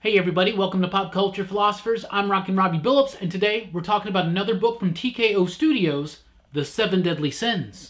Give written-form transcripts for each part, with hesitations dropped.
Hey everybody, welcome to Pop Culture Philosophers. I'm Rockin Robbie Billups, and today we're talking about another book from TKO Studios, The 7 Deadly Sins.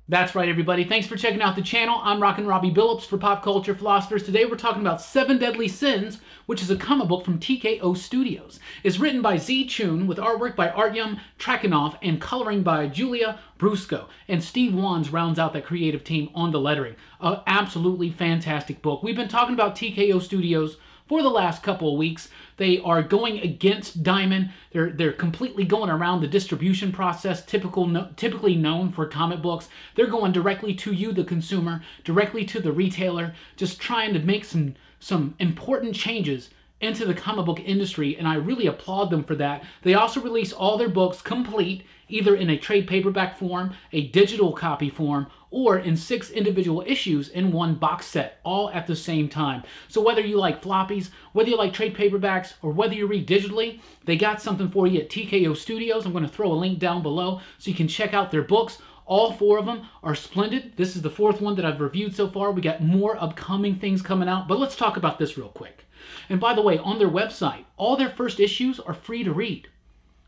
That's right, everybody. Thanks for checking out the channel. I'm Rockin Robbie Billups for Pop Culture Philosophers. Today we're talking about 7 Deadly Sins, which is a comic book from TKO Studios. It's written by Tze Chun with artwork by Artyam Trakhanov and coloring by Giulia, Brusco. And Steve Wands rounds out that creative team on the lettering. An absolutely fantastic book. We've been talking about TKO Studios for the last couple of weeks. They are going against Diamond. They're completely going around the distribution process, typically known for comic books. They're going directly to you, the consumer, directly to the retailer, just trying to make some important changes into the comic book industry, and I really applaud them for that. They also release all their books complete, either in a trade paperback form, a digital copy form, or in 6 individual issues in one box set, all at the same time. So whether you like floppies, whether you like trade paperbacks, or whether you read digitally, they got something for you at TKO Studios. I'm going to throw a link down below so you can check out their books. All 4 of them are splendid. This is the 4th one that I've reviewed so far. We got more upcoming things coming out, but let's talk about this real quick. And by the way, on their website, all their first issues are free to read.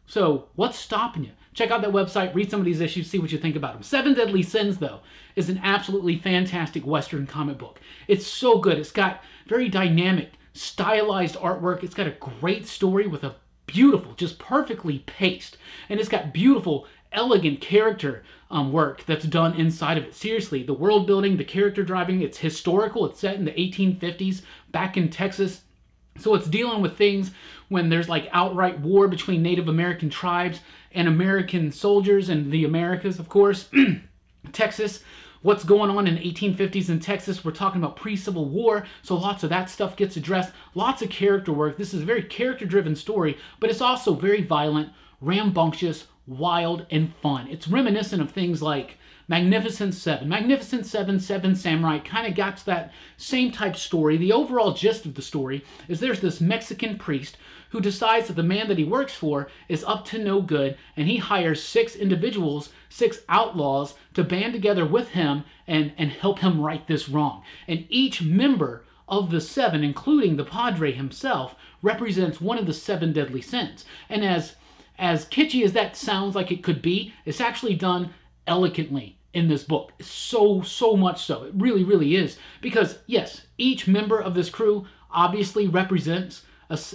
So what's stopping you? Check out that website, read some of these issues, see what you think about them. 7 Deadly Sins, though, is an absolutely fantastic Western comic book. It's so good. It's got very dynamic, stylized artwork. It's got a great story with a beautiful, just perfectly paced. And it's got beautiful, elegant character work that's done inside of it. Seriously, the world building, the character driving, it's historical. It's set in the 1850s back in Texas. So it's dealing with things when there's like outright war between Native American tribes and American soldiers and the Americas, of course. Texas, what's going on in the 1850s in Texas. We're talking about pre-Civil War, so lots of that stuff gets addressed. Lots of character work. This is a very character-driven story, but it's also very violent, rambunctious, wild, and fun. It's reminiscent of things like Magnificent Seven. Magnificent Seven, Seven Samurai kind of got that same type story. The overall gist of the story is there's this Mexican priest who decides that the man that he works for is up to no good, and he hires 6 individuals, 6 outlaws, to band together with him and help him right this wrong. And each member of the 7, including the Padre himself, represents one of the 7 deadly sins. And as kitschy as that sounds like it could be, it's actually done elegantly in this book. So much so. It really, really is. Because, yes, each member of this crew obviously represents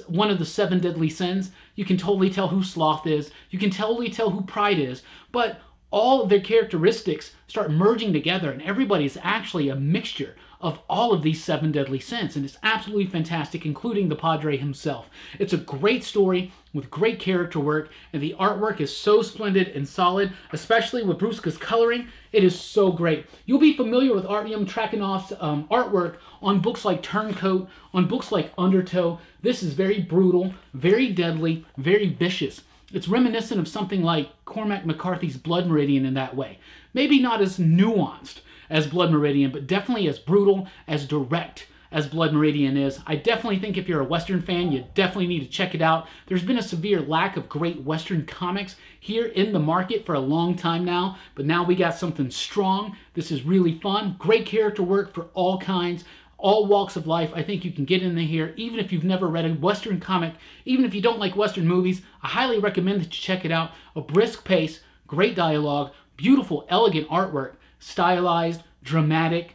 one of the 7 deadly sins. You can totally tell who sloth is. You can totally tell who pride is. But all of their characteristics start merging together, and everybody's actually a mixture of all of these 7 deadly sins, and it's absolutely fantastic, including the Padre himself. It's a great story with great character work, and the artwork is so splendid and solid, especially with Brusco's coloring. It is so great. You'll be familiar with Artyam Trakhanov's artwork on books like Turncoat, on books like Undertow. This is very brutal, very deadly, very vicious. It's reminiscent of something like Cormac McCarthy's Blood Meridian in that way. Maybe not as nuanced as Blood Meridian, but definitely as brutal, as direct as Blood Meridian is. I definitely think if you're a Western fan, you definitely need to check it out. There's been a severe lack of great Western comics here in the market for a long time now, but now we got something strong. This is really fun. Great character work for all kinds, all walks of life. I think you can get in here, even if you've never read a Western comic, even if you don't like Western movies. I highly recommend that you check it out. A brisk pace, great dialogue, beautiful, elegant artwork, stylized, dramatic,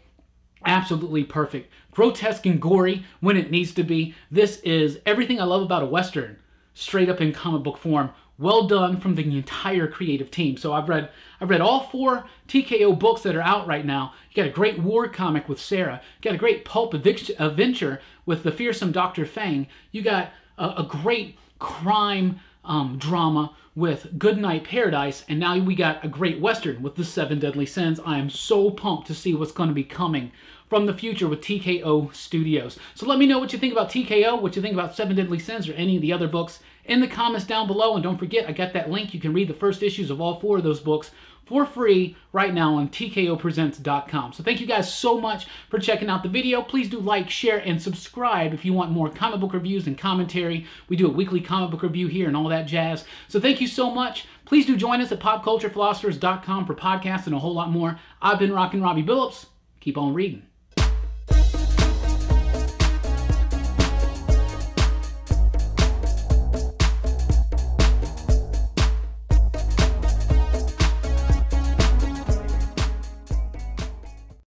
absolutely perfect. Grotesque and gory when it needs to be. This is everything I love about a Western, straight up in comic book form. Well done from the entire creative team. So I've read all 4 TKO books that are out right now. You got a great war comic with Sarah. You got a great pulp adventure with the fearsome Dr. Fang. You got a great crime drama with Goodnight Paradise, and now we got a great Western with the 7 Deadly Sins. I am so pumped to see what's going to be coming from the future with TKO Studios. So let me know what you think about TKO, what you think about 7 Deadly Sins, or any of the other books in the comments down below. And don't forget, I got that link. You can read the first issues of all 4 of those books for free right now on tkopresents.com. So thank you guys so much for checking out the video. Please do like, share, and subscribe if you want more comic book reviews and commentary. We do a weekly comic book review here and all that jazz. So thank you so much. Please do join us at popculturephilosophers.com for podcasts and a whole lot more. I've been Rockin Robbie Billups. Keep on reading.